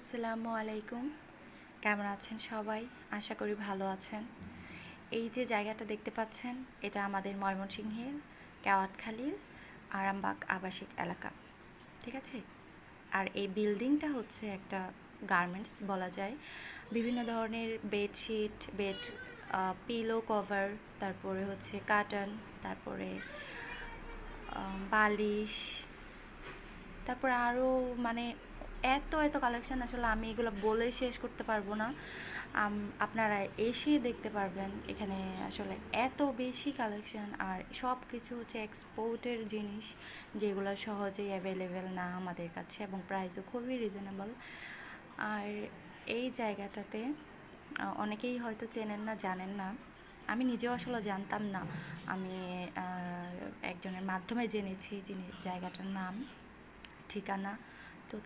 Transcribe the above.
আসসালামু আলাইকুম। কেমন আছেন সবাই? আশা করি ভালো আছেন। এই যে জায়গাটা দেখতে পাচ্ছেন, এটা আমাদের ময়মনসিংহের কেওয়াটখালীর আরামবাগ আবাসিক এলাকা। ঠিক আছে? আর এই বিল্ডিংটা হচ্ছে একটা গার্মেন্টস বলা যায়। বিভিন্ন ধরনের বেডশিট, পিলো কভার, তারপরে হচ্ছে কার্টন, তারপরে বালিশ, তারপরে আরও মানে এত এত কালেকশন, আসলে আমি এগুলো বলে শেষ করতে পারবো না। আপনারা এসে দেখতে পারবেন এখানে আসলে এত বেশি কালেকশন, আর সব কিছু হচ্ছে এক্সপোর্টের জিনিস, যেগুলো সহজেই অ্যাভেলেবেল না আমাদের কাছে, এবং প্রাইসও খুবই রিজনেবল। আর এই জায়গাটাতে অনেকেই হয়তো চেনেন না, জানেন না। আমি নিজেও আসলে জানতাম না। আমি একজনের মাধ্যমে জেনেছি জায়গাটার নাম, ঠিকানা। তো